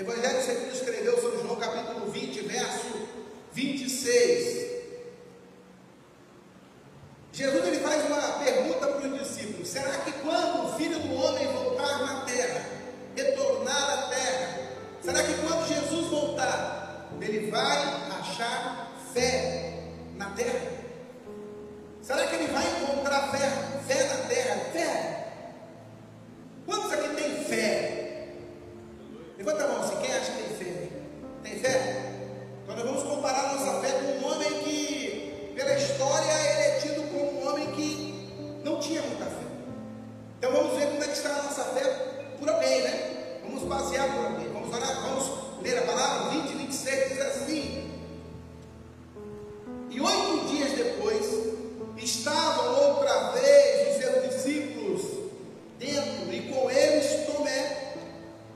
Evangelho segundo escreveu São João, capítulo 20, verso 26. Jesus ele faz uma pergunta para os discípulos: será que quando o Filho do Homem voltar na terra, retornar à terra, será que quando Jesus voltar, ele vai achar fé na terra? Será que ele vai encontrar fé na terra? Fé? Quantos aqui tem fé? Levanta a mão assim, quem acha que tem fé? Tem fé? Então nós vamos comparar a nossa fé com um homem que, pela história, ele é tido como um homem que não tinha muita fé. Então vamos ver como é que está a nossa fé por alguém, né? Vamos basear por alguém. Vamos orar, vamos ler a palavra 20 e 26, diz assim: e 8 dias depois, estavam outra vez os seus discípulos dentro, e com eles Tomé.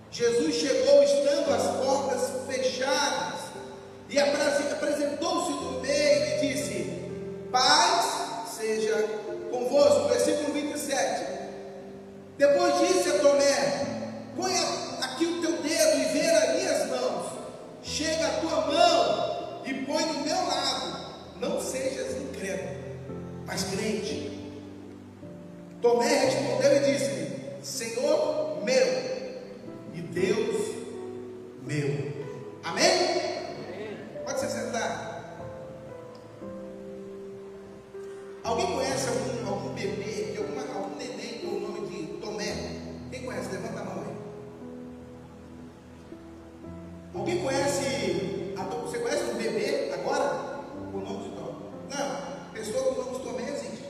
Jesus chegou estando as portas fechadas, e apresentou-se no meio e disse: paz seja convosco. Versículo 27. Depois disse a Tomé: põe aqui o teu dedo e vê ali as mãos, chega a tua mão e põe no meu lado, não sejas incrédulo, mas crente. Tomé respondeu e disse: Senhor meu e Deus meu. Amém? Pode se sentar. Alguém conhece algum bebê, algum neném com o nome de Tomé? Quem conhece? Levanta a mão aí. Alguém conhece? Você conhece um bebê agora com o nome de Tomé? Não, pessoa com o nome de Tomé existe.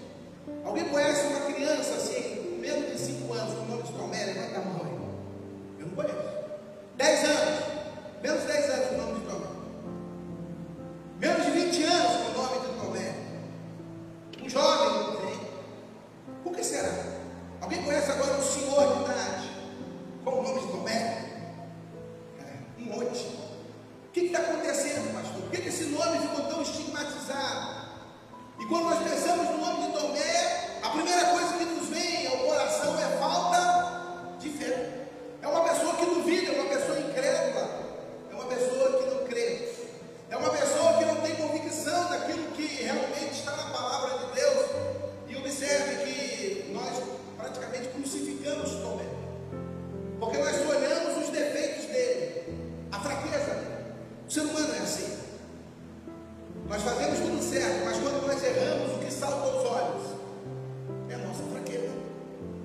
Alguém conhece uma criança assim, com menos de 5 anos, com o nome de Tomé? Levanta a mão aí. Eu não conheço. 10 anos, menos de 10 anos com o nome de Tomé. Menos de 20 anos com o nome de Tomé. Um jovem não tem. Por que será? Alguém conhece agora um senhor de idade com o nome de Tomé? Um monte. O que está acontecendo, pastor? Por que esse nome ficou tão estigmatizado? E quando nós pensamos no nome de Tomé, a primeira coisa que nos vem ao coração é falta de fé. É uma pessoa que duvida, é uma pessoa incrédula, é uma pessoa que não crê, é uma pessoa que não tem convicção daquilo que realmente está na palavra de Deus. E observe que nós praticamente crucificamos Tomé, porque nós olhamos os defeitos dele, a fraqueza dele. O ser humano é assim. Nós fazemos tudo certo, mas quando nós erramos, o que salta aos olhos é a nossa fraqueza.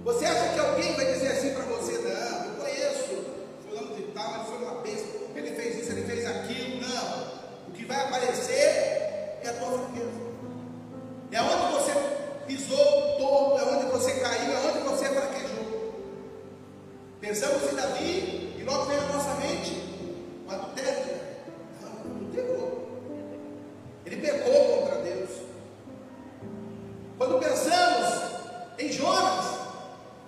Você acha que alguém vai dizer assim para você: não, eu conheço fulano de tal, ele foi uma bênção, ele fez isso, ele fez aquilo? Não. O que vai aparecer é a tua fraqueza. É onde você pisou torto, é onde você caiu, é onde você fraquejou. Pensamos em Davi e logo vem à nossa mente o adultério. Não pegou. Ele pecou contra Deus. Quando pensamos em Jonas,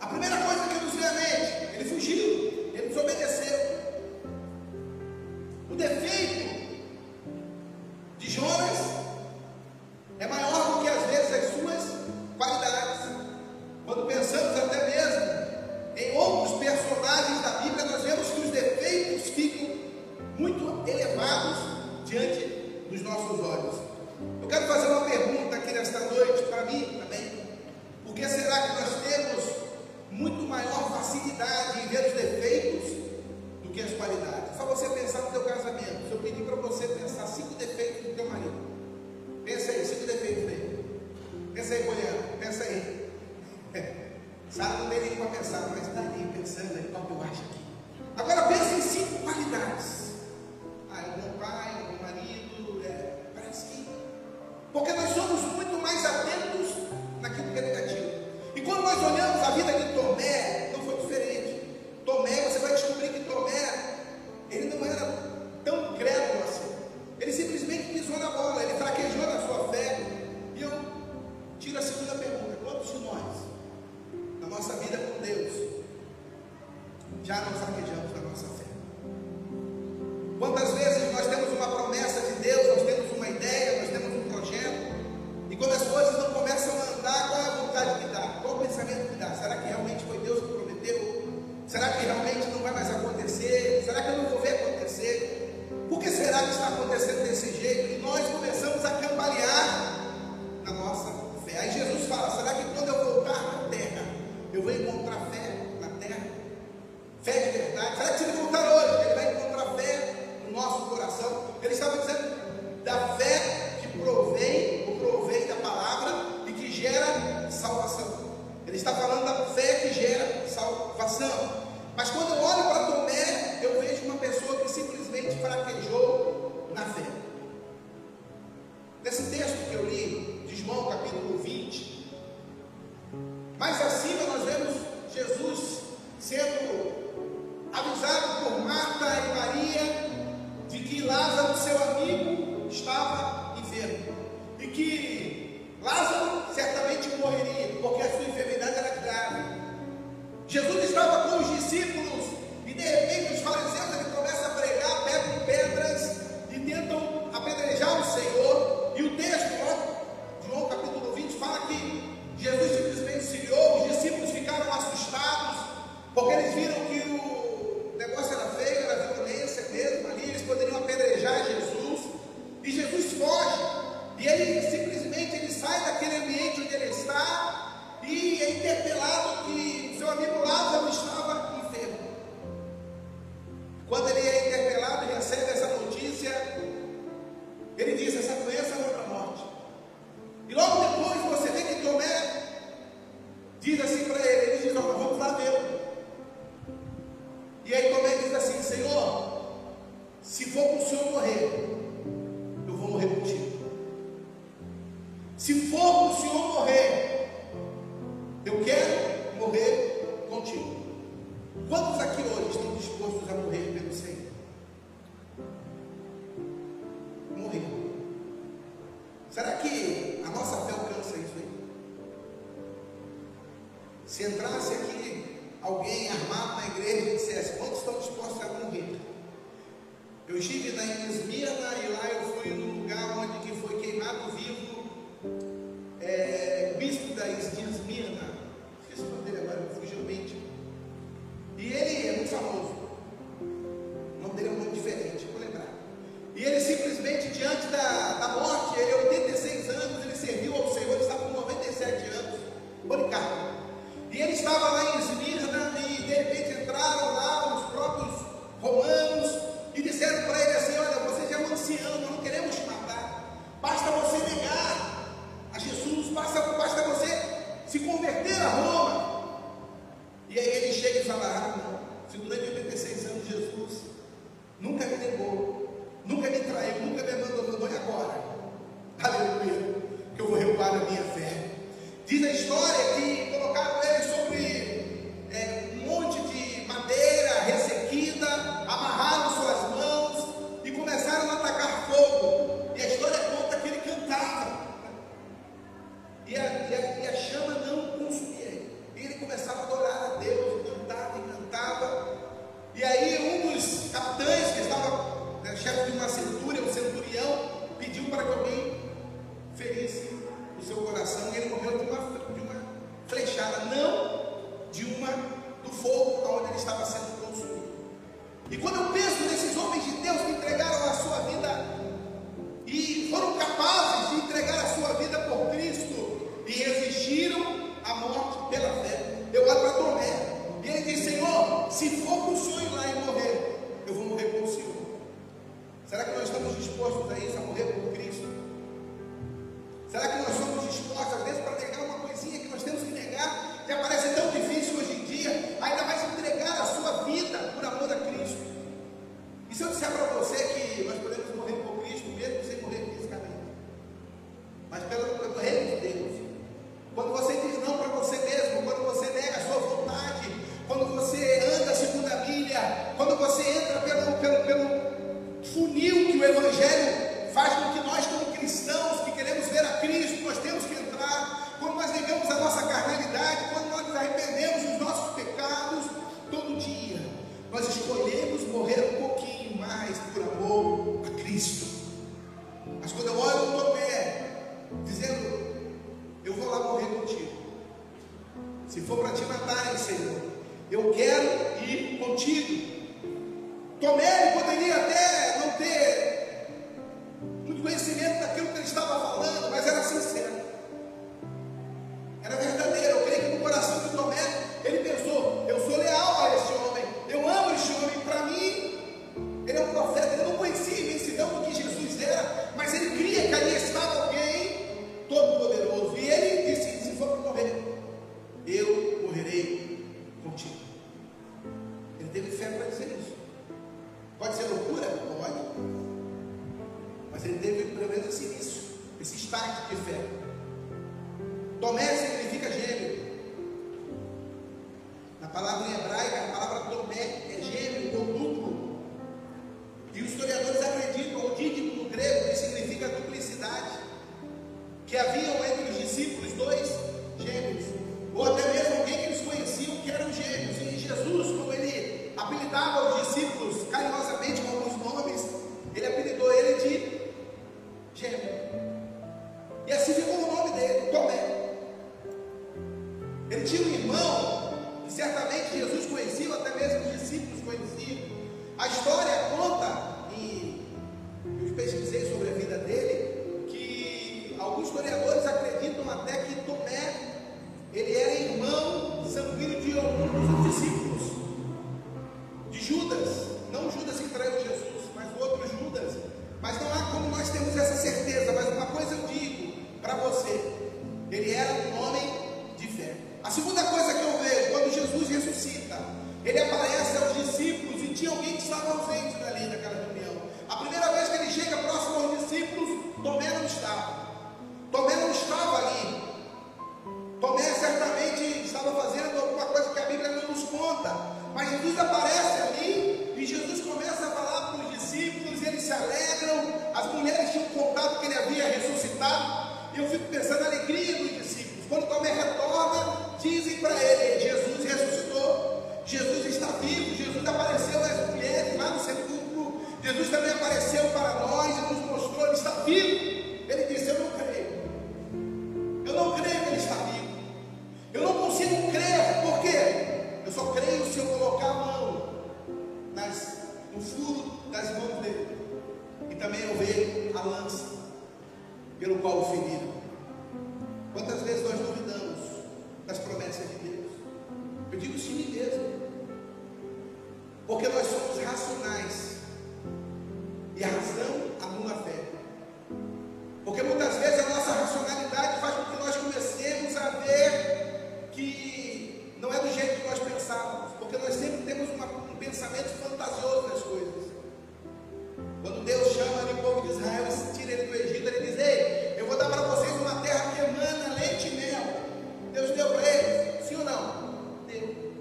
a primeira coisa que nos vem à mente: ele fugiu, ele desobedeceu. O defeito de Jonas é maior do que às vezes as suas qualidades. Quando pensamos até mesmo em outros personagens da Bíblia, nós vemos que os defeitos ficam muito elevados diante dos nossos olhos. Eu quero fazer uma pergunta aqui nesta noite para mim também. Por que será que nós temos muito maior facilidade em ver os defeitos do que as qualidades? Só você pensar no teu casamento. Se eu pedir para você pensar 5 defeitos do teu marido, pensa aí, 5 defeitos dele. Pensa aí, Poliana, pensa aí. Sabe, não tem nem para pensar, mas está ali pensando aí, qual que eu acho aqui. Agora pensa em 5 qualidades. É um bom pai, um bom marido, parece que... Porque nós somos muito mais atentos naquilo que é negativo. E quando nós olhamos a vida de Tomé, não foi diferente. Tomé, você vai descobrir que Tomé, ele não era tão crédulo assim. Ele simplesmente pisou na bola, ele fraquejou na sua fé. E eu tiro a segunda pergunta: quantos de nós, na nossa vida com Deus, já não fraquejamos na nossa fé? Quantas vezes nós temos uma promessa de Deus, nós temos uma ideia, nós temos um projeto, e quando as coisas não começam a andar, qual é a vontade que dá? Qual o pensamento que dá? Será que realmente foi Deus que prometeu? Será que realmente não vai mais acontecer? Será que eu não vou ver está acontecendo desse jeito, e nós começamos a cambalear na nossa fé. Aí Jesus fala: será que quando eu voltar na terra, eu vou encontrar fé na terra? Fé de verdade? Será que se ele voltar hoje, ele vai encontrar fé no nosso coração? Ele estava dizendo da fé que provém da palavra e que gera salvação. Ele está falando da fé que gera salvação. Mas quando eu olho para Tomé, eu vejo uma pessoa que simplesmente fraquejou na fé. Nesse texto que eu li, de João capítulo 20, mais acima nós vemos Jesus sendo avisado por Marta e Maria de que Lázaro, seu amigo, estava enfermo, e que Lázaro certamente morreria, porque a sua enfermidade era grave. Jesus estava com os discípulos, e de repente os fariseus, ele começa a pregar, pegam pedras e tentam apedrejar o Senhor. E o texto, João capítulo 20, fala que Jesus simplesmente se olhou, os discípulos ficaram assustados, porque eles viram que o negócio era feio, era violência mesmo ali, eles poderiam apedrejar Jesus, e Jesus foge, e ele simplesmente sai daquele ambiente onde ele está, e é interpelado que seu amigo Lázaro estava enfermo. Quando ele é interpelado e recebe essa notícia, ele diz: essa doença não é para a morte. E logo depois você vê que Tomé diz assim para ele diz: vamos lá vê-lo. E aí Tomé diz assim: Senhor, se for para o Senhor morrer, eu vou morrer contigo. Se for para o Senhor morrer, eu quero morrer contigo. Quantos aqui hoje estão dispostos a morrer pelo Senhor? Morrer. Será que a nossa fé alcança isso aí? Se entrasse aqui alguém armado na igreja e dissesse: quantos estão dispostos a morrer? Eu estive em Esmirna, e lá eu fui num lugar onde que foi queimado vivo o bispo de Esmirna, esqueci o nome dele agora, fugiu mente. E ele é muito famoso, o nome dele é um nome diferente, vou lembrar. E ele simplesmente, diante da morte, ele 86 anos, ele serviu ao Senhor, ele estava com 97 anos, Policarpo. E ele estava lá em Esmirna, e de repente entraram lá os próprios romanos e disseram para ele assim: olha, você já é um ancião, nós não queremos te matar, basta você negar a Jesus, basta você se converter a Roma. E aí ele chega e fala: não, se durante 86 anos Jesus nunca me negou, nunca me traiu, nunca me abandonou, e agora? Aleluia, que eu vou recuar a minha fé. Diz a história que colocaram ele sobre um monte de madeira ressequida, amarraram suas mãos e começaram a atacar fogo. E a história conta que ele cantava, e a chama não consumia ele. E ele começava a adorar a Deus, e cantava. E aí um dos capitães, que estava chefe de uma centúria, o centurião, pediu para que alguém ferisse o seu coração, e ele morreu de uma flechada, não do fogo onde ele estava sendo consumido. E quando eu penso nesses homens de Deus que entregaram a sua vida e foram capazes de entregar a sua vida por Cristo e resistiram à morte pela fé, eu olho para Tomé e ele diz: Senhor, se for para o Senhor ir lá e morrer, eu vou morrer com o Senhor. Será que nós estamos dispostos a isso, a morrer por Cristo? Será que nós somos dispostos, às vezes, para negar uma coisinha que nós temos que negar, que parece tão difícil hoje em dia, ainda mais entregar a sua vida por amor a Cristo? E se eu disser para você que nós podemos morrer por Cristo, mesmo sem morrer fisicamente, mas pelo reino de Deus? Quando você diz não para você mesmo, quando você nega a sua vontade, quando você anda a segunda milha, quando você entra pelo funil que o Evangelho faz com que nós, como cristãos que queremos ver a Cristo, nós temos que entrar, quando nós negamos a nossa carnalidade, quando nós nos arrependemos dos nossos pecados, todo dia nós escolhemos morrer um pouquinho mais por amor a Cristo. Mas quando eu olho o Tomé dizendo: eu vou lá morrer contigo, se for para te matarem, Senhor, eu quero ir contigo. Tomé poderia até não ter Tomé significa gêmeo. Na palavra em hebraica, a palavra Tomé é gêmeo ou duplo. E os historiadores acreditam, o dídimo no grego, que significa duplicidade, que haviam entre os discípulos dois gêmeos, ou até mesmo alguém que eles conheciam que eram gêmeos. E Jesus, como ele apelidava os discípulos carinhosamente com alguns nomes, ele apelidou ele de gêmeo. E assim ficou o nome dele, Tomé. Ele tinha um irmão que certamente Jesus conhecia, ou até mesmo os discípulos conheciam. A história conta, e eu pesquisei sobre a vida dele, que alguns historiadores acreditam até que Tomé, ele era irmão sanguíneo de alguns dos discípulos, de Judas, não Judas que traiu Jesus, mas o outro Judas. Mas não há como nós termos essa certeza. Mas uma coisa eu digo para você: ele era um homem de fé. A segunda coisa que eu vejo, quando Jesus ressuscita, ele aparece aos discípulos e tinha alguém que estava ausente ali naquela reunião. A primeira vez que ele chega próximo aos discípulos, Tomé não estava. Tomé não estava ali. Tomé certamente estava fazendo alguma coisa que a Bíblia não nos conta. Mas Jesus aparece ali e Jesus começa a falar para os discípulos, eles se alegram. As mulheres tinham contado que ele havia ressuscitado. E eu fico pensando na alegria dos discípulos. Quando Tomé retorna, dizem para ele: Jesus ressuscitou, Jesus está vivo, Jesus apareceu às mulheres lá no sepulcro, Jesus também apareceu para nós e nos mostrou, ele está vivo. Ele disse: eu não creio, eu não creio que ele está vivo, eu não consigo crer, por quê? Eu só creio se eu colocar a mão no furo das mãos dele, e também eu ver a lança pelo qual o feriram. Quantas vezes nós duvidamos das promessas de Deus? Eu digo sim mesmo, porque nós somos racionais, e a razão anula a fé. Porque muitas vezes a nossa racionalidade faz com que nós comecemos a ver que não é do jeito que nós pensávamos, porque nós sempre temos um pensamento fantasioso das coisas. Quando Deus chama o povo de Israel e tira ele do Egito, ele diz: ei, eu vou dar para vocês uma terra que emana leite e mel. Deus deu para eles, sim ou não? Deu.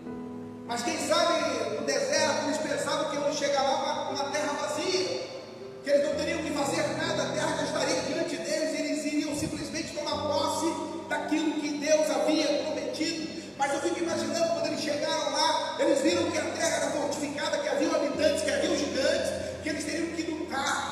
Mas quem sabe no deserto eles pensavam que iam chegar lá uma terra vazia, que eles não teriam que fazer nada, a terra já estaria diante deles, e eles iriam simplesmente tomar posse daquilo que Deus havia prometido. Mas eu fico imaginando, quando eles chegaram lá, eles viram que a terra era fortificada, que havia habitantes, que havia gigantes, que eles teriam que lutar.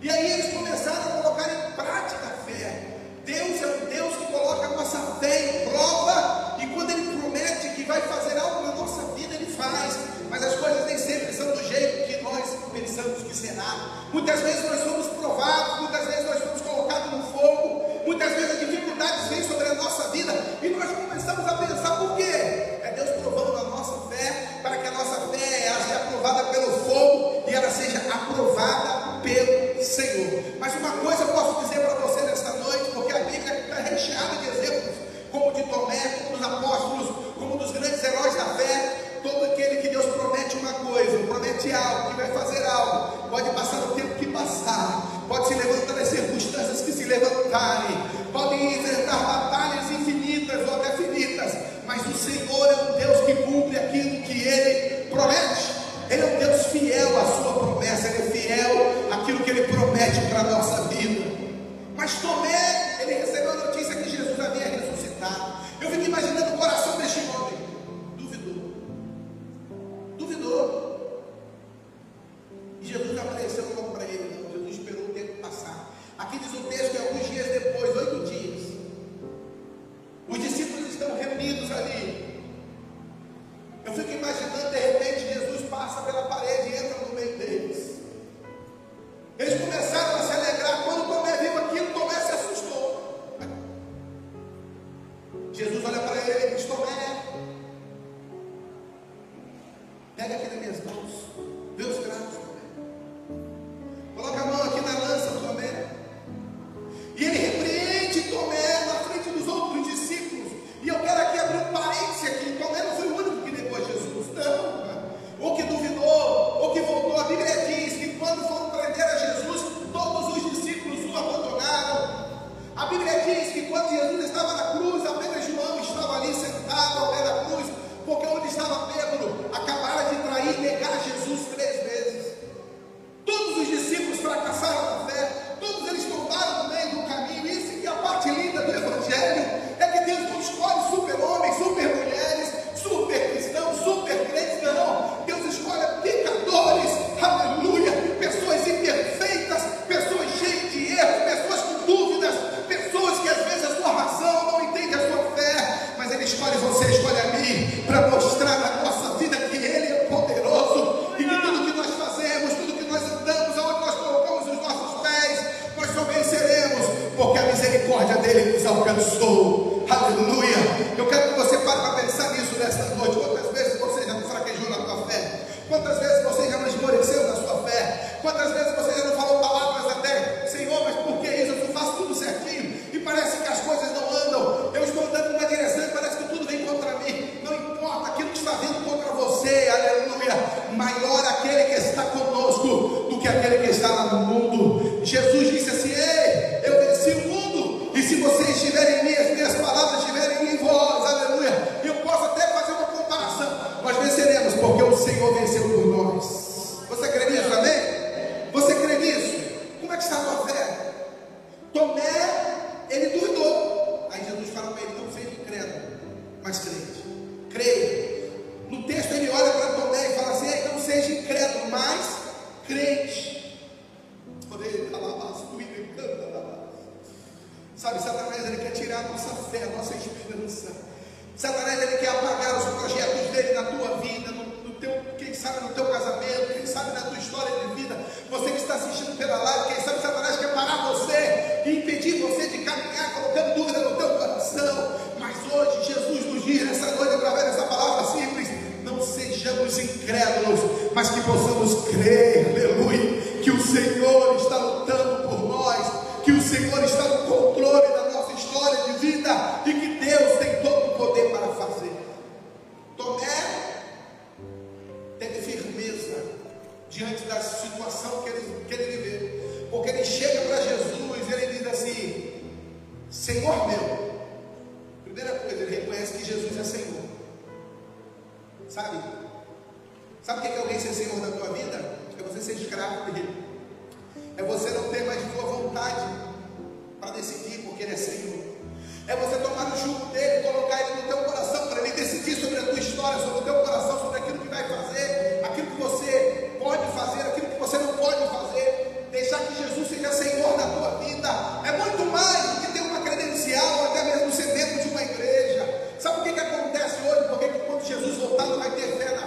E aí eles começaram a colocar em prática a fé. Deus é um Deus que coloca a nossa fé em prova, e quando Ele promete que vai fazer algo na nossa vida, Ele faz. Mas as coisas nem sempre são do jeito que nós pensamos que será. Muitas vezes nós somos provados, muitas vezes nós somos colocados no fogo, muitas vezes as dificuldades vêm sobre a nossa vida, e nós começamos a pensar: por quê? É Deus provando a nossa fé, para que a nossa fé ela seja aprovada pelo fogo, e ela seja aprovada pelo Senhor. Mas uma coisa eu posso dizer para você nesta noite, porque a Bíblia está recheada de exemplos, como de Tomé, como dos apóstolos, como dos grandes heróis da fé. Todo aquele que Deus promete uma coisa, promete algo, que vai fazer algo, pode passar o tempo que passar, pode se levantar as circunstâncias que se levantarem, podem enfrentar batalhas infinitas ou até finitas, mas o Senhor é um Deus que cumpre aquilo que Ele promete. Ele é um Deus fiel à sua promessa, Ele é fiel àquilo que Ele promete para a nossa vida. Mas Tomé, ele recebeu a notícia que Jesus havia ressuscitado. Eu fico imaginando o coração deste homem. Duvidou. E Jesus apareceu logo para ele. Não, Jesus esperou o tempo passar. Aqui diz o texto que alguns dias depois, 8 dias, os discípulos estão reunidos ali. Eu fico imaginando, de repente, Jesus passa pela parede e entra no meio deles. Eles começaram a se alegrar. Quando Tomé viu aquilo, Tomé se assustou. Jesus olha para ele e diz: Tomé, pega aqui nas minhas mãos, vê os cravos, Tomé. Coloca a mão aqui na lança, Tomé. E ele repreende Tomé na frente dos outros discípulos. E eu quero aqui abrir um parênteses aqui. Tomé não foi o único que negou Jesus, não. Ou que duvidou, ou que voltou. A Bíblia diz que quando foram prender a Jesus, todos os discípulos o abandonaram. A Bíblia diz que quando Jesus estava na cruz, está lá no mundo. Jesus disse assim: ei, eu venci o mundo, e se vocês estiverem em mim, as minhas palavras estiverem em vós, aleluia, eu posso até fazer uma comparação, nós venceremos, porque o Senhor venceu por nós. Você crê nisso, amém? Você crê nisso? Como é que está a tua fé? Tomé, ele duvidou, aí Jesus fala para ele: não seja incrédulo, mas crente. Creia. No texto ele olha para Tomé e fala assim: ei, não seja incrédulo, mas crente. Sabe, Satanás, ele quer tirar a nossa fé, a nossa esperança. Satanás, ele quer apagar os projetos dele na tua vida, no teu, quem sabe no teu casamento, quem sabe na tua história de vida. Você que está assistindo pela live, quem sabe Satanás quer parar você e impedir você de caminhar, colocando dúvida no teu coração. Mas hoje Jesus nos diz, nessa noite, através dessa palavra simples: não sejamos incrédulos, mas que possamos crer, aleluia, que o Senhor está lutando por nós, que o Senhor está no controle da nossa história de vida e que Deus tem todo o poder para fazer. Tomé teve firmeza diante da situação que ele viveu, porque ele chega para Jesus e ele diz assim: Senhor meu. Primeira coisa, ele reconhece que Jesus é Senhor. Sabe o que é alguém ser Senhor da tua vida? É você ser escravo dele. É você não ter mais tua vontade para decidir, porque ele é Senhor. É você tomar o jugo dele, colocar ele no teu coração, para ele decidir sobre a tua história, sobre o teu coração, sobre aquilo que vai fazer, aquilo que você pode fazer, aquilo que você não pode fazer. Deixar que Jesus seja Senhor da tua vida é muito mais do que ter uma credencial, ou até mesmo ser membro de uma igreja. Sabe o que acontece hoje? Porque quando Jesus voltar não vai ter fé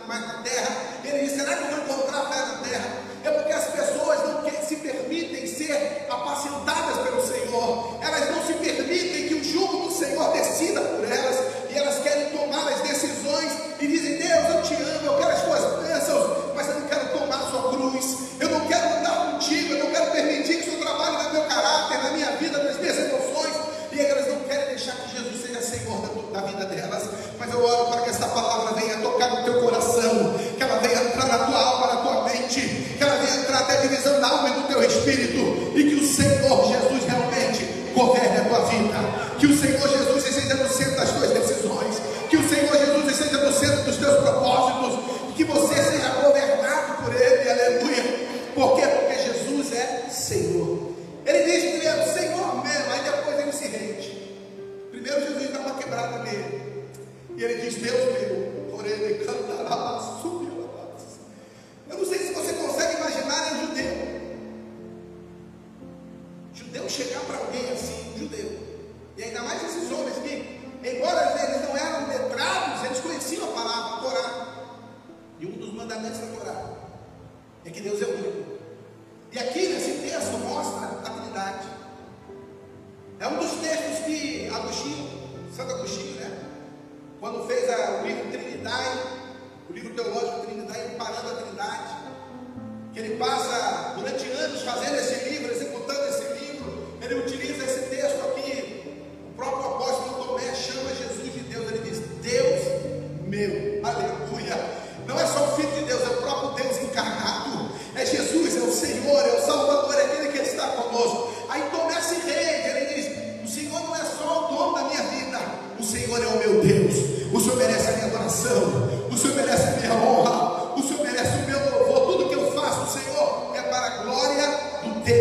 mais na terra. Ele diz: será que eu vou encontrar fé na terra? É porque as pessoas não se permitem ser apacentadas pelo Senhor. Elas não se permitem que o jugo do Senhor decida por elas, e elas querem tomar as decisões e dizem: Deus, eu te amo, eu quero as tuas bênçãos, mas eu não quero tomar a sua cruz, eu não quero andar contigo, eu não quero permitir que o Senhor trabalhe no meu caráter, na minha vida, nas minhas emoções. E elas não querem deixar que Jesus seja Senhor da vida delas. Mas eu oro para que essa palavra venha tocar no teu coração, que ela venha entrar na tua alma, na tua mente, que ela venha entrar até a divisão da alma e do teu espírito, e que o Senhor Jesus realmente governe a tua vida, que o Senhor Jesus esteja no centro das tuas decisões, que o Senhor Jesus esteja no centro dos teus propósitos, e que você seja governado por Ele, aleluia. Por quê? Porque Jesus é Senhor. Ele diz primeiro: Senhor meu, aí depois ele se rende. Primeiro Jesus dá uma quebrada nele, e ele diz: Deus meu, por ele cantará, subirá. Eu não sei se você consegue imaginar um judeu chegar para alguém assim, um judeu, e ainda mais esses homens que, embora eles não eram letrados, eles conheciam a palavra, a Torá, e um dos mandamentos da Torá é que Deus é único. E aqui nesse texto mostra a Trindade. É um dos textos que Santo Agostinho, né, quando fez o livro Trindade, o livro teológico Trindade, amparando a Trindade, que ele passa durante anos fazendo esse livro, executando esse livro, ele utiliza esse texto aqui. O próprio apóstolo Tomé chama Jesus de Deus. Ele diz: Deus meu, aleluia. Não é só o Filho de Deus, é o próprio Deus encarnado, é Jesus, é o Senhor, é o Salvador, é aquele que está conosco. Aí Tomé se rende, ele diz: o Senhor não é só o dono da minha vida, o Senhor é o meu Deus, o Senhor merece a minha adoração, o Senhor merece a minha honra, o Senhor merece o meu louvor. Tudo que eu faço, Senhor, é para a glória do teu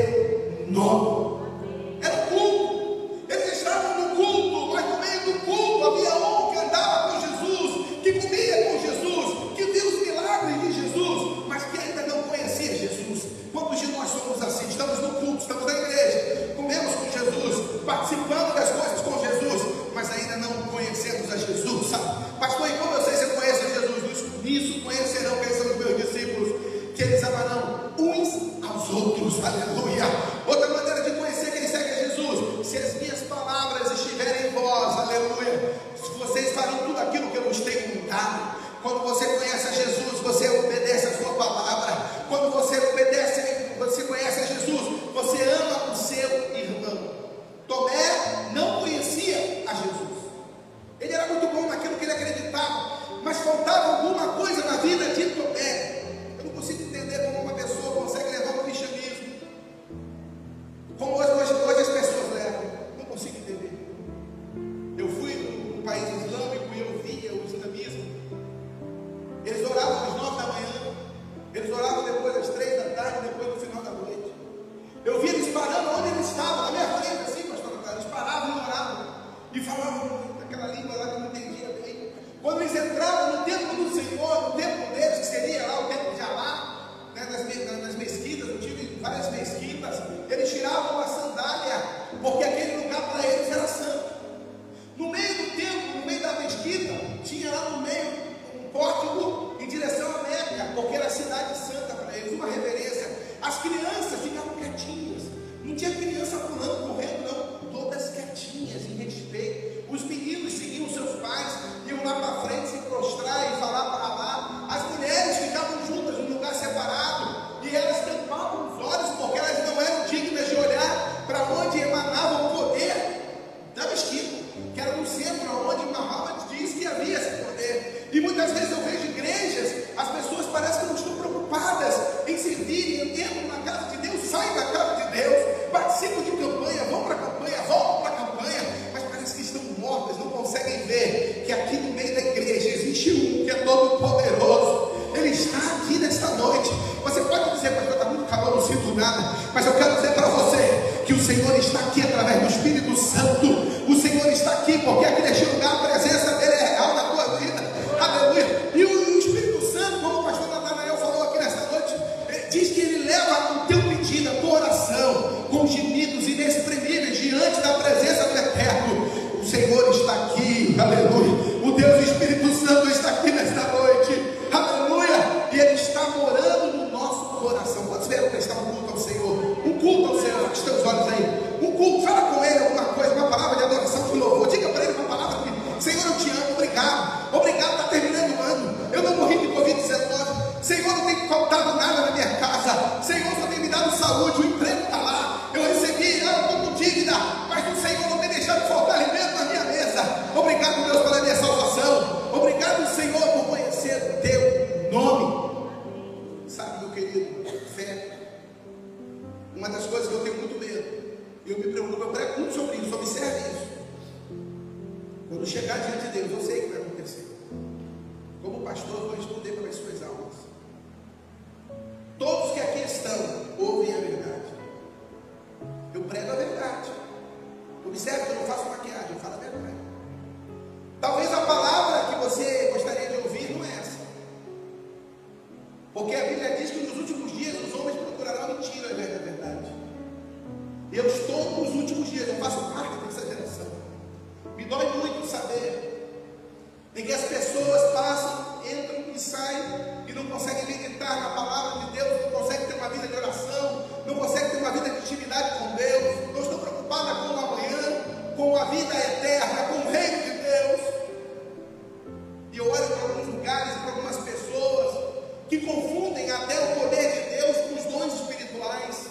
e falavam aquela língua lá que eu não entendia bem. Quando eles entravam no templo do Senhor, no templo deles, que seria lá o templo de Alá, né, nas mesquitas, eu tive várias mesquitas, eles tiravam a sandália, porque aquele lugar para eles era santo. No meio do templo, no meio da mesquita, tinha lá no meio um pórtico em direção a Meca, porque era a cidade santa para eles, uma reverência. As crianças ficavam quietinhas, não tinha criança pulando, correndo, não, todas quietinhas, em respeito. Os meninos seguiam seus pais, iam lá para frente se prostrar e falar para lá. As mulheres ficavam juntas num lugar separado, e elas tampavam os olhos, porque elas não eram dignas de olhar para onde emanava o poder da mesquita, que era no centro onde Muhammad diz que havia esse poder. E muitas vezes eu vejo igrejas, as pessoas parecem que não estão preocupadas em servirem, entram na casa de Deus, saem da casa de Deus, participam de campanha, vão para a campanha, voltam para a campanha, mas parece que estão mortas, não conseguem ver que aqui no meio da igreja existe um que é todo poderoso. Ele está aqui nesta noite. Você pode dizer, pastor, está muito calor, não sinto nada, mas eu quero dizer para você que o Senhor está aqui através do Espírito Santo. O Senhor está aqui porque aqui neste lugar a presença dele é real na tua vida. Aleluia. E o Espírito Santo, como o pastor Natanael falou aqui nesta noite, diz que ele leva o teu pedido, a tua oração, com gemidos inexprimíveis diante da presença do Eterno. O Senhor está aqui, aleluia. O Deus Espírito Santo está aqui nesta noite, aleluia. E ele está morando no nosso coração. Quantos vieram prestar um culto ao Senhor? Um culto ao Senhor, feche teus olhos aí. Um culto, fala com ele alguma coisa, uma palavra de adoração, de louvor. Diga para ele uma palavra que, Senhor, eu te amo, obrigado. Obrigado, está terminando o ano. Eu não morri de Covid-19. Senhor, não tem faltado nada na minha casa. Senhor, só tem me dado saúde, o emprego está lá. Eu recebi, eu estou com dívida, mas o Senhor não tem deixado faltar alimento na minha mesa. Obrigado, Deus, pela minha salvação. Obrigado, Senhor, por conhecer o teu nome. Sabe, meu querido, fé. Uma das coisas que eu tenho muito medo, e eu me preocupo, eu prego muito sobre isso, observe isso. Quando chegar diante de Deus, eu sei o que vai acontecer. Como pastor, eu vou responder pelas suas almas. Todos que aqui estão, ouvem a verdade. Eu prego a verdade. Observe que eu não faço maquiagem, eu falo a verdade. Talvez a palavra que você gostaria de ouvir não é essa. Porque a Bíblia diz que nos últimos dias os homens procurarão mentira ao invés da verdade. Eu estou nos últimos dias, eu faço parte dessa geração. Me dói muito saber em que as pessoas passam, entram e saem e não conseguem meditar na palavra de Deus, não conseguem ter uma vida de oração, não conseguem ter uma vida de intimidade com Deus, não estão preocupadas com o amanhã, com a vida eterna, com o reino de Deus. E eu olho para alguns lugares, para algumas pessoas que confundem até o poder de Deus com os dons espirituais.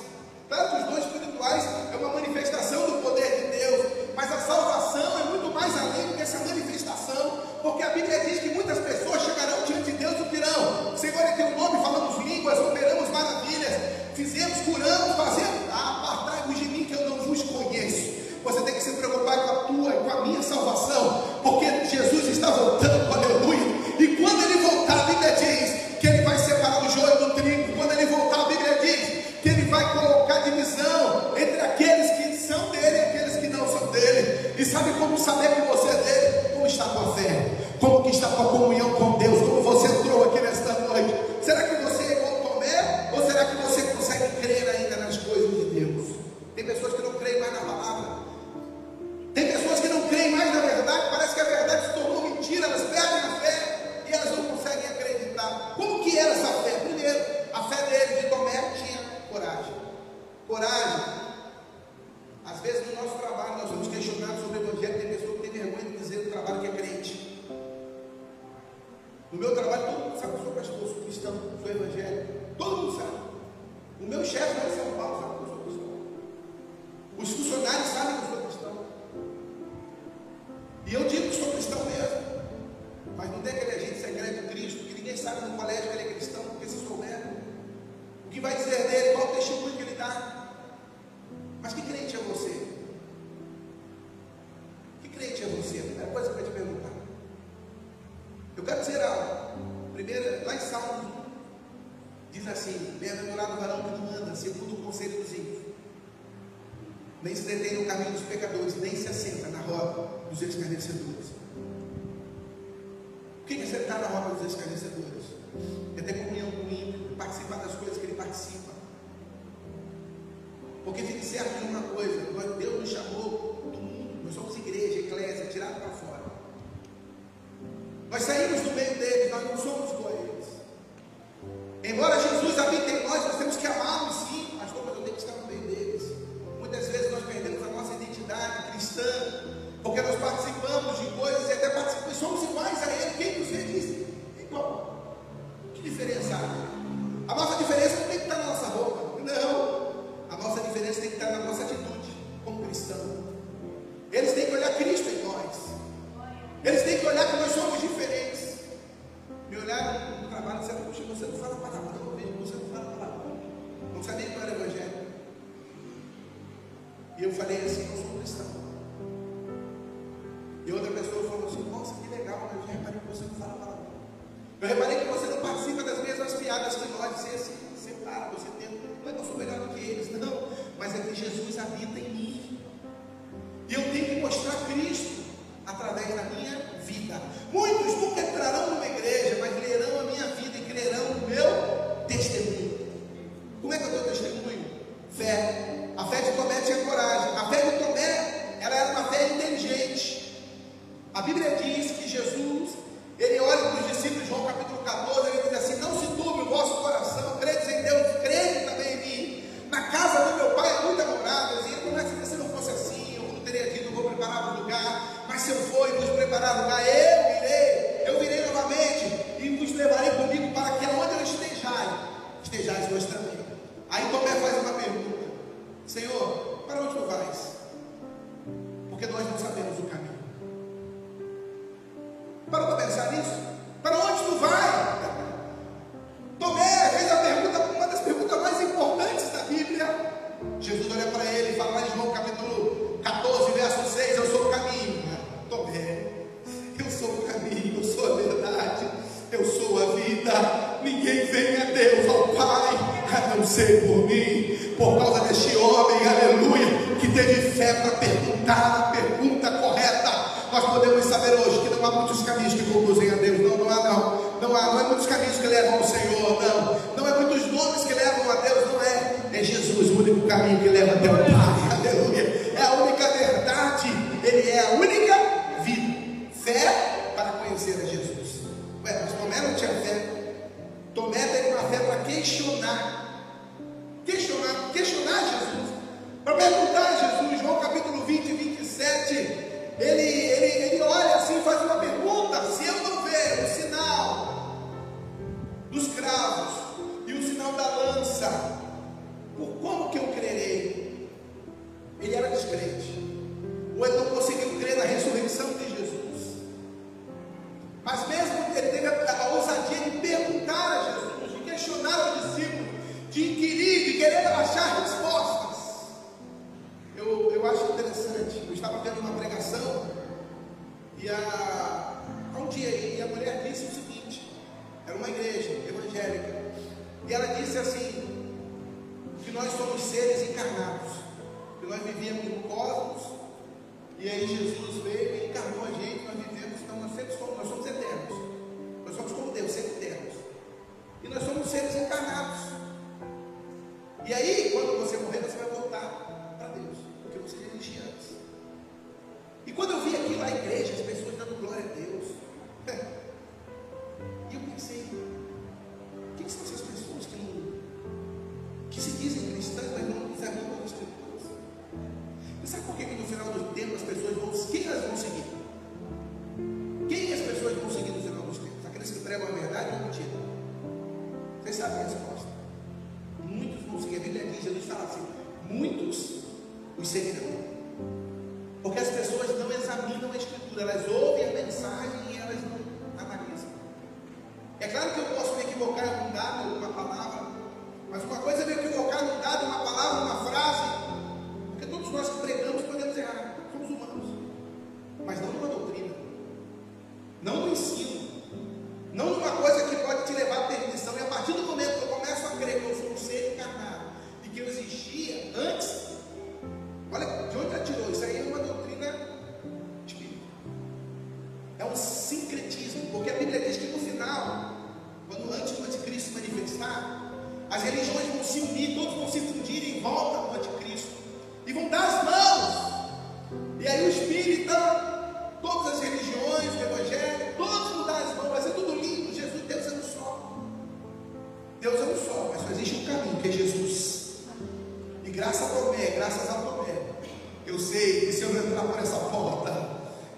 Claro que os dons espirituais é uma manifestação do poder de Deus, mas a salvação é muito mais além do que essa manifestação, porque a Bíblia diz que muitas pessoas chegarão diante de Deus e dirão: Senhor, em teu nome falamos línguas, operamos maravilhas, fizemos, curamos, fazemos. Apartai-vos de mim que eu não vos conheço. Você tem que se preocupar com a tua e com a minha salvação, porque Jesus está voltando, aleluia. E quando ele voltar, a Bíblia diz que ele vai separar o joio do trigo. Quando ele voltar, a Bíblia diz que ele vai colocar divisão entre aqueles que são dele e aqueles que não são dele. E sabe como saber que você é dele? Como está a tua fé? Como que está a tua comunhão com Deus? Como você entrou aqui nesta noite? Será que você é igual Tomé? Ou será que você consegue crer ainda nas coisas de Deus? Tem pessoas que não creem mais na palavra. Tem pessoas que não creem mais na verdade. Parece que a verdade se tornou mentira. Elas perdem a fé e elas não conseguem acreditar. Como que era essa fé? Primeiro, a fé dele, de Tomé, tinha coragem. Coragem. Às vezes no nosso trabalho nós somos questionados sobre o evangelho. Tem pessoa que tem vergonha de dizer no trabalho que é crente. No meu trabalho todo mundo sabe que eu sou pastor, sou cristão, sou evangélico. Todo mundo sabe. O meu chefe lá em São Paulo sabe que eu sou cristão. Os funcionários sabem que eu sou cristão. E eu digo que sou cristão mesmo. Mas não tem aquele agente secreto de Cristo, que ninguém sabe no colégio que ele é cristão, porque se souber, o que vai dizer dele, qual o testemunho que ele dá. Mas que crente é você? Que crente é você? A primeira coisa que eu vou te perguntar. Eu quero dizer algo. Primeiro, lá em Salmos 1, diz assim: bem-aventurado o varão que não anda segundo o conselho dos ímpios, nem se detém no caminho dos pecadores, nem se assenta na roda dos escarnecedores. O que é sentar na roda dos escarnecedores? É ter comunhão com o ímpio, participar das coisas que ele participa. Porque fique certo de uma coisa: Deus nos chamou do mundo, nós somos igreja, eclésia, tirado para fora. Nós saímos do meio deles, nós não somos igual a eles. Embora Jesus habite em nós, nós temos que amá-los sim, mas como eu tenho que estar no meio deles. Muitas vezes nós perdemos a nossa identidade cristã, porque nós participamos de coisas e até participamos, somos iguais a ele. Quem nos vê diz igual. Que diferença há? A nossa diferença não tem que estar na nossa roupa, não. A nossa diferença tem que estar na nossa atitude como cristão. Eles têm que olhar Cristo em nós. Eles têm que olhar que nós somos diferentes. Me olharam no trabalho e disseram: puxa, você não fala palavrão, você não fala palavrão. Não sabia que eu era evangélico. E eu falei assim: eu sou cristão. E outra pessoa falou assim: nossa, que legal, mas eu reparei que você não fala palavrão. Eu reparei que você não participa das mesmas piadas que nós. Você assim, separa, você tenta. Não é que eu sou melhor do que eles, não. Mas é que Jesus habita em mim. E eu tenho que mostrar Cristo através da minha vida. Muitos nunca entrarão numa igreja, mas lerão a minha vida e crerão no meu testemunho. Como é que é o teu testemunho? Fé. A fé de Tomé tinha coragem. A fé de Tomé, ela era uma fé inteligente. A Bíblia diz que Jesus, ele olha para os discípulos, João capítulo 14, ele diz assim: não se turbe o vosso coração, credes em Deus, crede também em mim. Na casa do meu pai há muita morada. E ele começa a dizer: se não fosse assim, eu não teria dito, eu vou preparar um lugar. Mas se eu for e vos preparar lugar, eu virei novamente e vos levarei comigo para que aonde eu estejais vós também. Aí Tomé faz uma pergunta: Senhor, para onde tu vais? Porque nós não sabemos o caminho. Parou para pensar nisso? Para onde tu vai? Tomé fez a pergunta, uma das perguntas mais importantes da Bíblia. Jesus olha para ele e fala lá em João capítulo 14, verso 6: eu sou o caminho. Tomé, eu sou o caminho, eu sou a verdade, eu sou a vida. Ninguém vem a Deus, ao Pai, a não ser por mim. Por causa deste homem, aleluia, que teve fé para perguntar a pergunta correta, nós podemos saber hoje que não há muitos caminhos que conduzem a Deus. Não há muitos caminhos que levam ao Senhor, não é muitos nomes que levam a Deus, não é. É Jesus o único caminho que leva até o Pai, aleluia. É a única verdade, ele é a única vida. Fé para conhecer a Jesus. Ué, mas Tomé não tinha fé. Tomé teve uma fé para questionar Jesus, para perguntar a Jesus. João capítulo 20 e 27, ele olha assim e faz uma pergunta: se eu não ver o sinal dos cravos e o sinal da lança, por como que eu crerei? Ele era descrente, ou ele não conseguiu crer na ressurreição de Jesus. Mas mesmo ele teve a ousadia de perguntar a Jesus, de questionar os discípulos, de inquirir, de querer achar respostas. Eu acho interessante. Eu estava vendo uma pregação e há um dia e a mulher disse o seguinte: era uma igreja evangélica, e ela disse assim, que nós somos seres encarnados, que nós vivíamos no cosmos, e aí Jesus veio e encarnou a gente. Nós vivemos, então nós somos eternos, nós somos como Deus, seres eternos, e nós somos seres encarnados. E aí, quando você morrer, você vai voltar para Deus, porque você já existia antes. E quando eu vi aqui lá na igreja, as pessoas dando glória a Deus, e eu pensei: quem são essas pessoas que se dizem cristãs, mas não examinam as Escrituras? E sabe por que no final do tempo as pessoas vão, quem elas vão seguir? Quem as pessoas vão seguir no final dos tempos? Aqueles que pregam a verdade ou a mentira? Vocês sabem a resposta. Muitos vão seguir. A Bíblia diz, Jesus fala assim: muitos os seguirão. Porque as pessoas não examinam a Escritura, elas ouvem a mensagem e elas não analisam. É claro que eu posso me equivocar em algum dado, em alguma palavra, mas uma coisa é me equivocar num dado, uma palavra, uma frase, porque todos nós que pregamos podemos errar, somos humanos, mas não numa doutrina, não no ensino, não numa coisa que pode te levar à perdição. E a partir do momento que eu começo a crer que eu sou um ser encarnado e que eu existia antes, olha de onde ela tirou, isso aí é uma doutrina espírita. vão dar as mãos. E aí o espírita, todas as religiões, o evangelho, todos vão dar as mãos, vai ser tudo lindo. Jesus, Deus é um só. Deus é um só, mas só existe um caminho, que é Jesus. E graças a Tomé, eu sei que se eu não entrar por essa porta,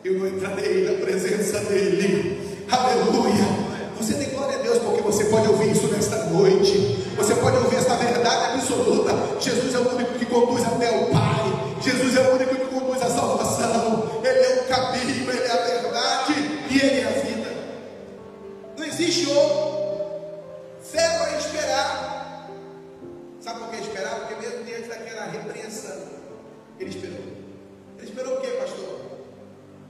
eu não entrarei na presença dele. Aleluia. Você tem glória a Deus, porque você pode ouvir isso nesta noite. Você pode ouvir essa verdade absoluta. Jesus é o único que conduz até o Pai. Jesus é o único que conduz à salvação. Ele é o caminho, Ele é a verdade e Ele é a vida. Não existe outro. Fé para esperar. Sabe por que esperar? Porque mesmo diante daquela repreensão, Ele esperou. Ele esperou o quê, pastor?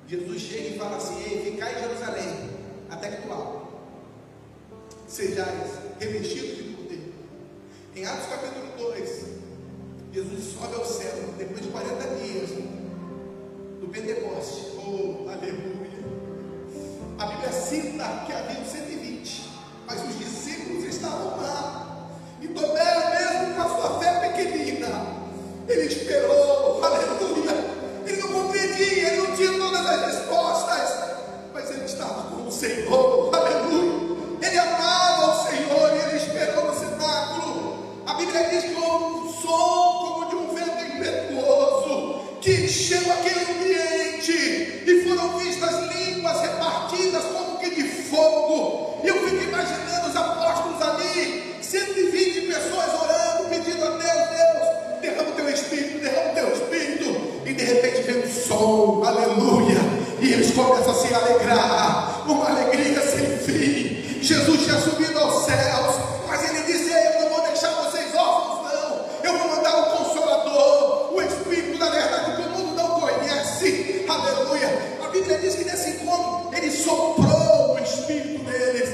Jesus chega e fala assim: ei, ficai em Jerusalém, até que tu abra, sejais revestidos de poder. Em Atos capítulo 2, Jesus sobe ao céu, depois de 40 dias do Pentecoste. Oh, aleluia. A Bíblia cita que havia 120, mas os discípulos estavam lá. E Tomé, mesmo com a sua fé pequenina, ele esperou, aleluia. Ele não compreendia, ele não tinha todas as respostas, mas ele estava com o Senhor, aleluia. Ele amava o Senhor e ele esperou no cenáculo. A Bíblia diz que houve um som como de um vento impetuoso que encheu aquele ambiente e foram vistas línguas repartidas como que de fogo. E eu fico imaginando os apóstolos ali, 120 pessoas orando, pedindo a Deus: derrama o teu Espírito, derrama o teu Espírito. E de repente vem um som, aleluia, e eles começam a se alegrar, uma alegria sem fim. Jesus tinha subido aos céus, mas ele disse: eu não vou deixar vocês órfãos, não. Eu vou mandar o Consolador, o Espírito da verdade que o mundo não conhece, aleluia. A Bíblia diz que nesse encontro ele soprou o Espírito deles,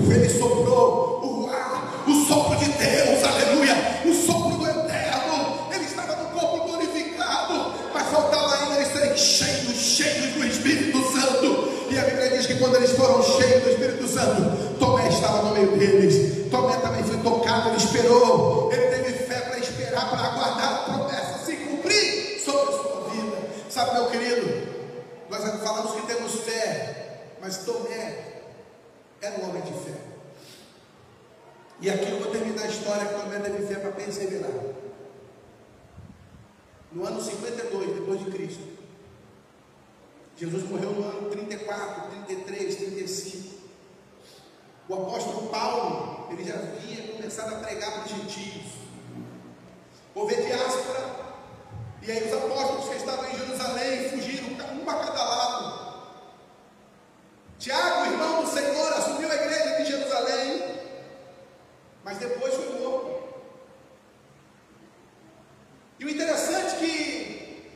ele soprou o ar, o sopro de Deus, aleluia, o sopro do eterno. Ele estava no corpo glorificado, mas faltava ainda eles serem cheios do Espírito Santo. E a Bíblia diz que quando eles foram cheios do Espírito Santo, Tomé estava no meio deles. Tomé também foi tocado, ele esperou, ele teve fé para esperar, para aguardar a promessa se cumprir sobre a sua vida. Sabe, meu querido, nós falamos que temos fé, mas Tomé era um homem de fé. E aqui eu vou terminar a história que Tomé teve fé para perseverar. No ano 52 depois de Cristo, Jesus morreu no ano 34, 33, 35. O apóstolo Paulo, ele já havia começado a pregar para os gentios. Houve diáspora, e aí os apóstolos que estavam em Jerusalém fugiram, um para cada lado. Tiago, irmão do Senhor, assumiu a igreja de Jerusalém, mas depois foi morto. E o interessante é que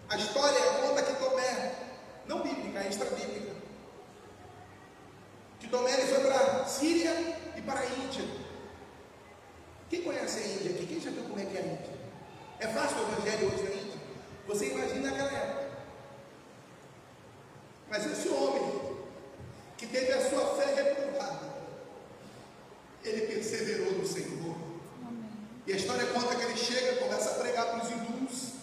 a história conta que Tomé, não bíblica, é extra-bíblica, que Tomé ele foi para a Síria e para a Índia. Quem conhece a Índia aqui? Quem já viu como é que é a Índia? É fácil o evangelho hoje na Índia? Você imagina aquela época. Mas esse homem, que teve a sua fé reprovada, ele perseverou no Senhor. Amém. E a história conta que ele chega, começa a pregar para os hindus,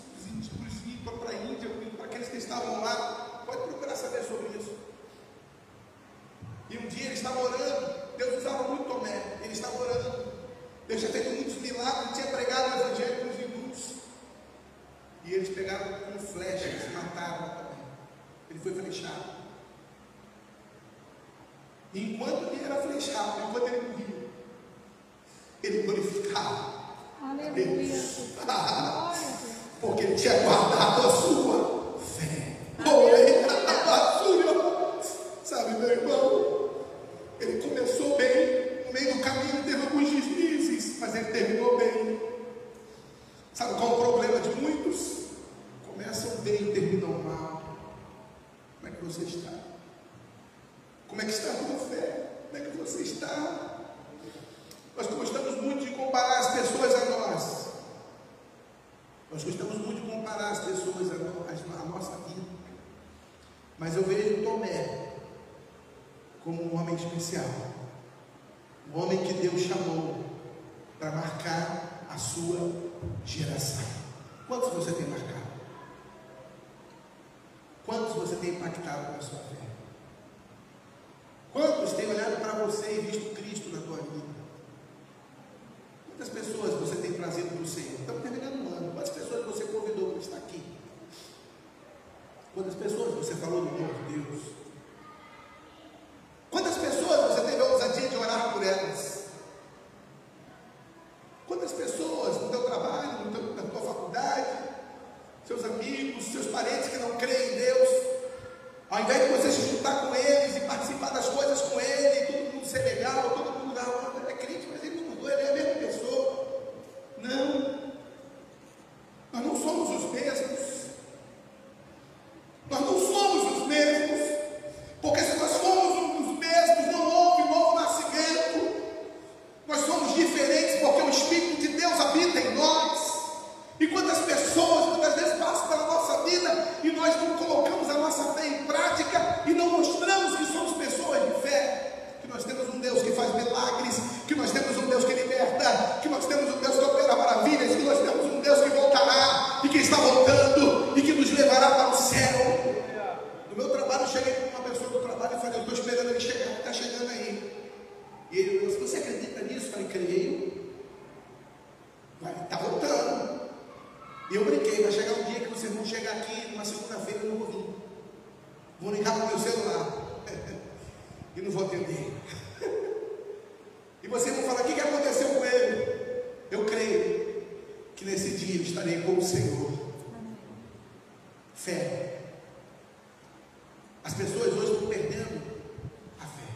para a Índia, para aqueles que estavam lá. Pode procurar saber sobre isso. E um dia ele estava orando. Deus usava muito Tomé. Ele estava orando. Deus tinha feito muitos milagres. Tinha pregado o evangelho para os hindus. E eles pegaram com flechas, mataram também. Ele foi flechado. E enquanto ele era flechado, enquanto ele morria, ele glorificava a Deus. Porque ele tinha guardado a sua fé. Sabe, meu irmão, ele começou bem, no meio do caminho teve alguns deslizes, mas ele terminou bem. Sabe qual é o problema de muitos? Começam bem e terminam mal. Como é que você está? Como é que está a tua fé? Como é que você está? Nós gostamos muito de comparar as pessoas a nós. Nós gostamos muito de comparar as pessoas a nossa vida. Mas eu vejo Tomé como um homem especial. Um homem que Deus chamou para marcar a sua geração. Quantos você tem marcado? Quantos você tem impactado com a sua fé? Quantos têm olhado para você e visto Cristo na tua vida? Quantas pessoas você tem trazido para o Senhor? Estamos terminando o ano. Quantas pessoas você convidou para estar aqui? Quantas pessoas você falou do amor de Deus? Quantas pessoas você teve a ousadia de orar por elas? Quantas pessoas no teu trabalho, na tua faculdade, seus amigos, seus parentes que não creem em Deus, ao invés de você se juntar com eles e participar das coisas com ele, todo mundo ser legal, todo mundo dar uma, ele é crente, mas ele não mudou, ele é a mesma pessoa. Não, nós não somos os mesmos. Nós não somos os mesmos, porque se nós formos os mesmos, não houve novo nascimento. Nós somos diferentes porque o Espírito de Deus habita em nós. E quantas pessoas muitas vezes passam pela nossa vida e nós não colocamos a nossa fé em prática e não mostramos que somos pessoas de fé, que nós temos um Deus que faz milagres, que nós temos um Deus que liberta, que nós temos um Deus que opera maravilhas, que nós temos um Deus que voltará e que está voltando e que nos levará para o céu. No meu trabalho, eu cheguei com uma pessoa do trabalho e falei: eu estou esperando ele chegar, está chegando aí. E ele falou: você acredita nisso? Eu falei: creio. Está voltando. E eu brinquei: vai chegar um dia que vocês vão chegar aqui, numa segunda-feira, eu não vou vir. Vou ligar para o meu celular e não vou atender. E vocês vão falar: o que aconteceu com ele? Eu creio que nesse dia eu estarei com o Senhor. Fé. As pessoas hoje estão perdendo a fé.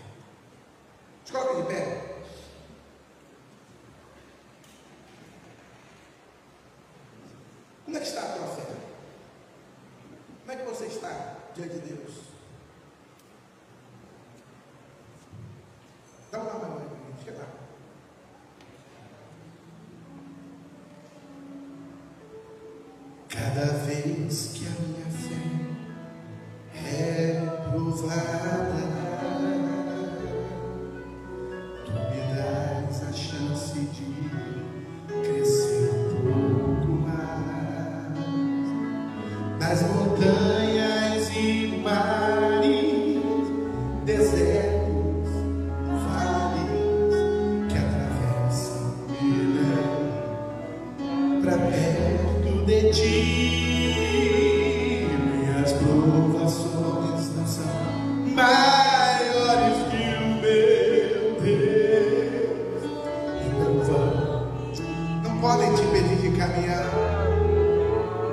Se coloca de pé. Como é que está a tua fé? Como é que você está diante de Deus? Dá uma mão aí para mim, fica lá. Cada vez que a minha fé é provada, tu me dás a chance de crescer um pouco mais. Nas montanhas e mares, desertos, vales que atravessam me levam para perto de ti. Minhas provações não são maiores que o meu Deus, e não podem te impedir de caminhar,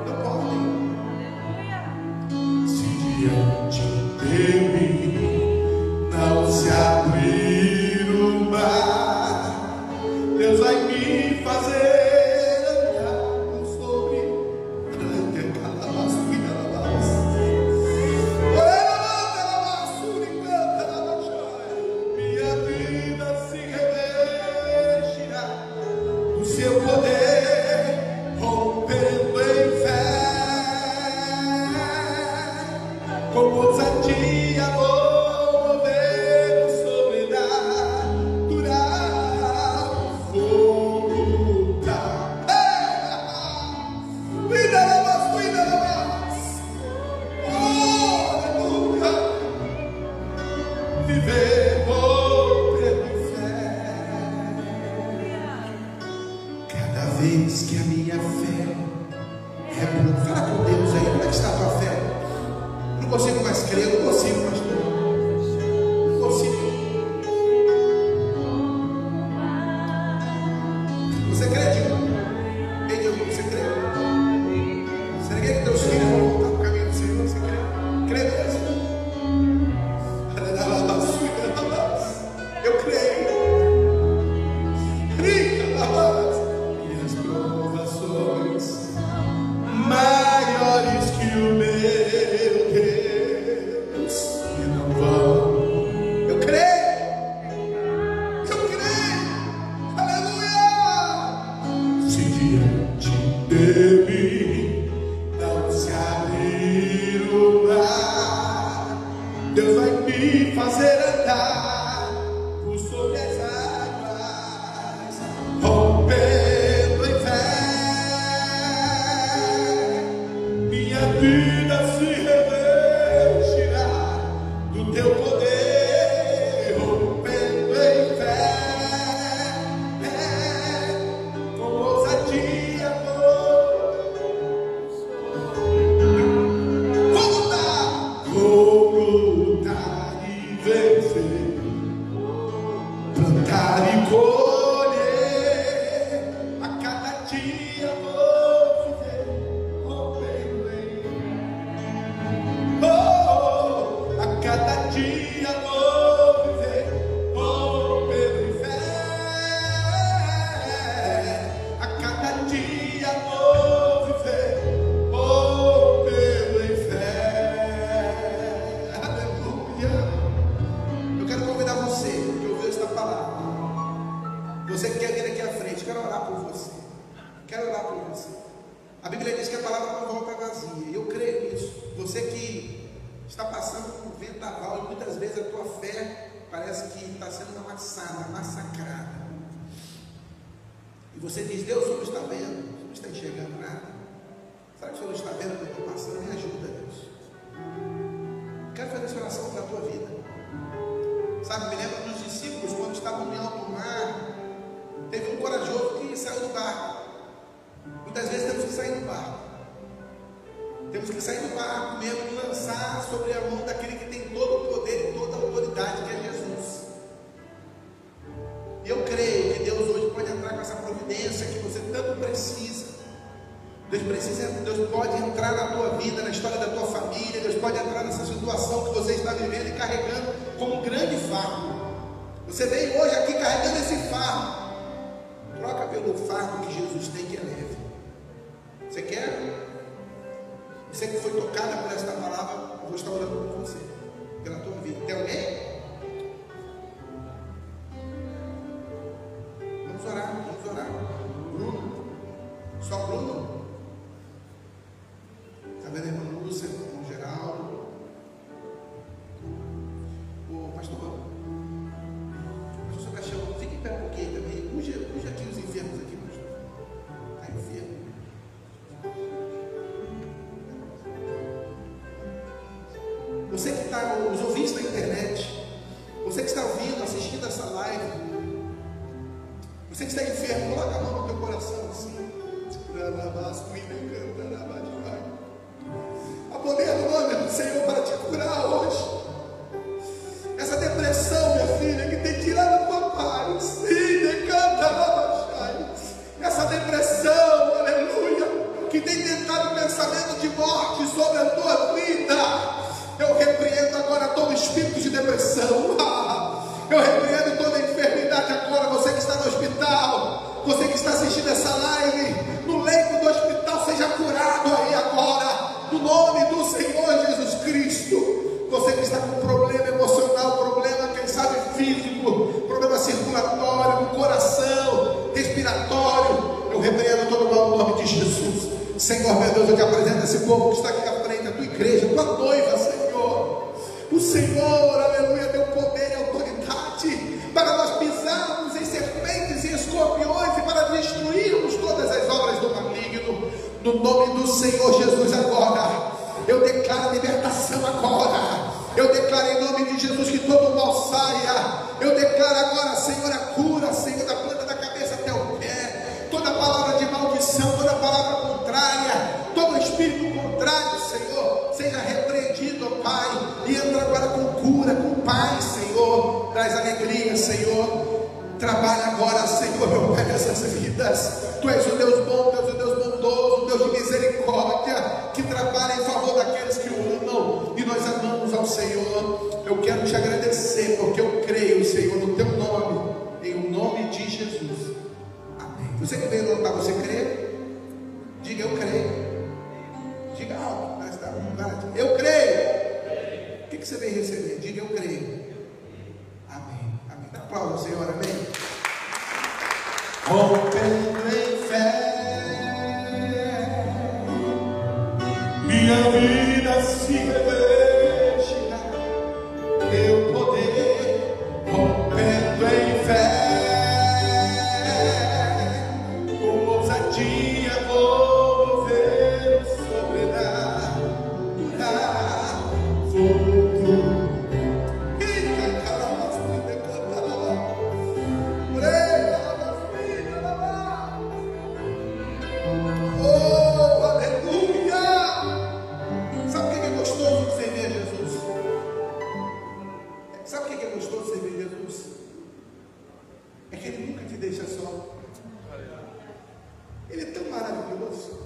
não podem. Se diante de mim não se abrir o mar, Deus vai me fazer Deus vai me fazer andar por sobre as águas, rompendo em fé. e colher. A cada dia vou viver, oh pelo bem. Oh, a cada dia vou viver, oh pela fé. A cada dia vou viver, oh pela fé. Aleluia. Eu quero convidar você que ouviu esta palavra, você que quer vir aqui à frente, quero orar por você. Quero orar por você. A Bíblia diz que a palavra não volta vazia, e eu creio nisso. Você que está passando por um vendaval e muitas vezes a tua fé parece que está sendo amassada, massacrada, e você diz: Deus, o Senhor está vendo? O Senhor não está enxergando nada? Será que o Senhor está vendo o que eu estou passando? Me ajuda, Deus. Quero fazer essa oração para a tua vida. Sabe, me lembro dos discípulos quando estavam no alto mar. Teve um corajoso que saiu do barco. Muitas vezes temos que sair do barco. Temos que sair do barco mesmo e lançar sobre a mão daquele que tem todo o poder e toda a autoridade, que é Jesus. E eu creio que Deus hoje pode entrar com essa providência que você tanto precisa. Deus pode entrar na tua vida, na história da tua família. Deus pode entrar nessa situação que você está vivendo e carregando como um grande fardo. Você veio hoje aqui carregando esse fardo. Troca pelo fardo que Jesus tem, que é leve. Você quer? Você que foi tocada por esta palavra, eu vou estar orando por você, pela tua vida. Tem alguém? Vamos orar, vamos orar. Bruno? Só Bruno? Está vendo a irmã Lúcia, o irmão Geraldo? O pastor Caixão, fique em pé um pouquinho também. Puxa aqui os enfermos aqui, pastor. Está enfermo. Você que está nos ouvindo na internet, você que está ouvindo, assistindo essa live, você que está enfermo, coloca a mão no teu coração assim. A poder do nome do Senhor para te curar hoje. Essa depressão, minha filha, que tem tirado a tua paz. Essa depressão, aleluia, que tem tentado pensamento de morte sobre a tua vida. Eu repreendo agora todo espírito de depressão. Eu repreendo toda enfermidade agora. Você que está no hospital, você que está assistindo essa live no leito do hospital, seja curado aí agora, no nome do Senhor Jesus Cristo. Você que está com problema emocional, problema, quem sabe físico, problema circulatório, no coração, respiratório, eu repreendo todo mal no nome de Jesus. Senhor, meu Deus, eu te apresento esse povo que está aqui à frente, a tua igreja, a tua noiva, Senhor. O Senhor, aleluia, deu poder e autoridade para nós pisarmos em serpentes e escorpiões e para destruirmos todas as obras do maligno. No nome do Senhor Jesus agora, eu declaro libertação agora. Eu declaro em nome de Jesus que todo mal saia. Eu declaro agora, Senhor, a cura, Senhor, da planta da cabeça até o pé. Toda palavra de maldição, toda palavra contrária, todo espírito contrário, Senhor, seja repreendido, ó Pai. E entra agora com cura, com paz, Senhor. Traz alegria, Senhor. Trabalha agora, Senhor, meu Pai, nessas vidas. Tu és o Deus bom, Tu és o Deus bondoso, o Deus de misericórdia, que trabalha em favor daqueles que o amam, e nós amamos ao Senhor. Eu quero te agradecer, porque eu creio, Senhor, no Teu nome, em o nome de Jesus. Amém. Você que veio lutar, você crê? Diga: eu creio. Diga alto, mas dá vontade. Eu creio. O que você veio receber? Diga: eu creio. Amém. Amém. Dá aplauso ao Senhor, amém. Rompendo em fé, minha vida se revestirá teu poder. Rompendo em fé, com ousadia vou ver o sobrenatural fogo. Oh, aleluia! Sabe o que é gostoso? deixa só. Ele é tão maravilhoso.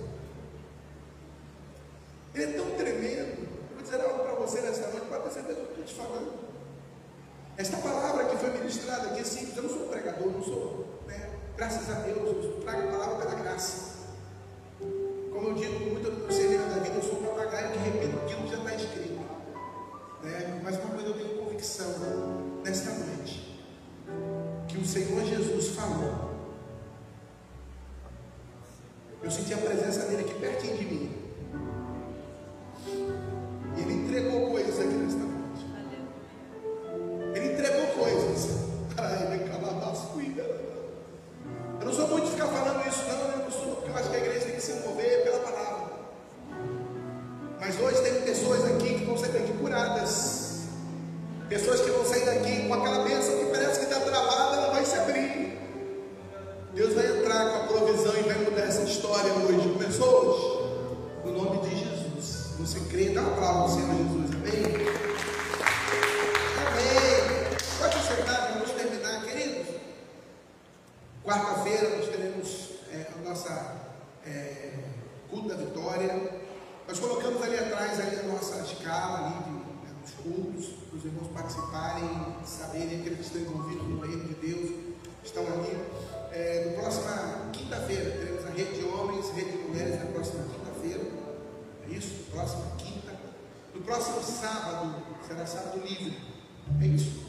Ele é tão tremendo. Eu vou dizer algo para você nessa noite, pode ter certeza do que eu estou te falando. Esta palavra que foi ministrada aqui é simples. Eu não sou pregador, não sou, né? Graças a Deus, eu trago a palavra pela graça. Como eu digo, muito do serviço da vida, eu sou um papagaio que repito aquilo que já está escrito, né? Mas uma coisa eu tenho convicção nesta noite, que o Senhor Jesus falou. Eu senti a presença dele aqui pertinho de mim. Ele entregou coisas aqui nesta noite. Ele entregou coisas. Eu não sou muito de ficar falando isso, não. Eu não sou, porque eu acho que a igreja tem que se mover pela palavra. Mas hoje tem pessoas aqui que vão sair daqui curadas. Pessoas que vão sair daqui com aquela bênção que parece que está travada, ela vai se abrir. Deus vai entrar com a provisão e vai mudar essa história hoje. Começou hoje? No nome de Jesus. Você crê? Dá um aplauso ao Senhor Jesus. Amém? Amém. Pode sentar, vamos terminar, queridos. Quarta-feira nós teremos a nossa culto da vitória. Nós colocamos ali atrás ali a nossa escala ali dos cultos, para os irmãos participarem, saberem aqueles que estão envolvidos no reino de Deus, estão ali. Na próxima quinta-feira teremos a rede de homens, rede de mulheres na próxima quinta-feira. É isso? Próxima quinta. No próximo sábado será sábado livre. É isso?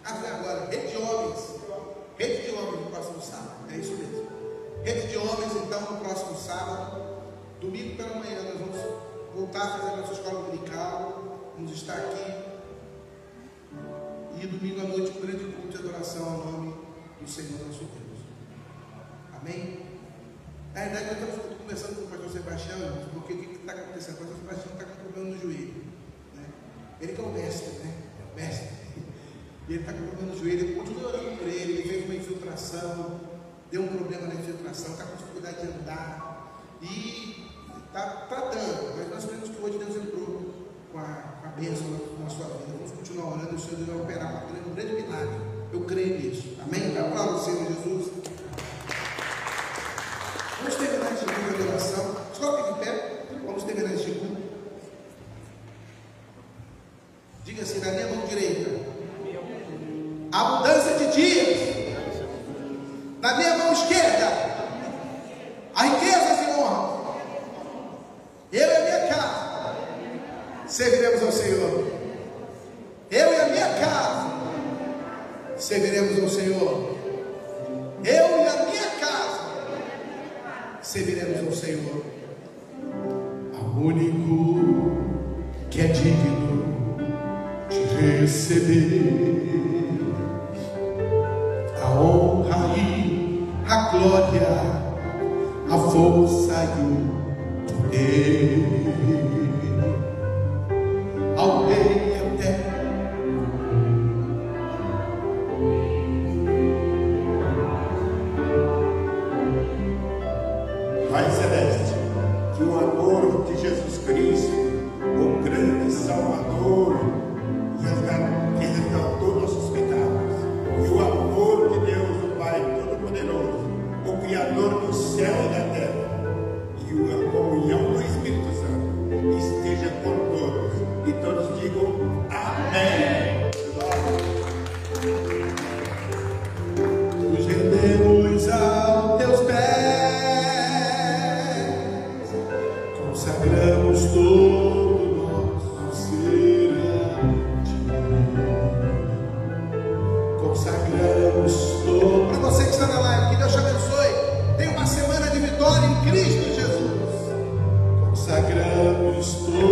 Foi agora. Rede de homens. Rede de homens no próximo sábado. É isso mesmo. Rede de homens, então, no próximo sábado. Domingo pela manhã nós vamos voltar a fazer a nossa escola dominical. Vamos estar aqui. E domingo à noite um grande culto de adoração ao nome do Senhor nosso Deus. Amém? Na verdade, nós estamos conversando com o pastor Sebastião, porque o que está acontecendo? O pastor Sebastião está com problema no joelho, né? Ele que é o mestre, né? É o mestre. E ele está com problema no joelho. Ele continua orando por ele. Ele fez uma infiltração, deu um problema na infiltração, está com dificuldade de andar e está tratando. Mas nós sabemos que hoje Deus entrou com a bênção na sua vida. Vamos continuar orando e o Senhor vai operar um grande milagre. Eu creio nisso. Amém? Aplauda o Senhor Jesus. Vamos terminar este culto de oração. Coloque de pé. Vamos terminar este culto. Diga assim, na minha mão direita, abundância de dias. Na minha mão esquerda, a riquezas e honra. Eu e a minha casa serviremos ao Senhor. Eu e a minha casa serviremos ao Senhor. Eu e a minha casa serviremos ao Senhor. Ao único que é digno de receber a honra e a glória, a força e o poder ao Rei eterno. Pai Celeste, que o amor de Jesus Cristo, o grande Salvador, que resgatou nossos pecados, e o amor de Deus, o Pai Todo-Poderoso, o Criador do céu e da terra, e a comunhão do Espírito Santo, esteja com todos, e todos digam amém. Nos rendemos aos teus pés, consagramos todo nosso ser a ti. Consagramos todo. Para você que está na live, que Deus te abençoe. Tenha uma semana de vitória em Cristo Jesus. Consagramos todo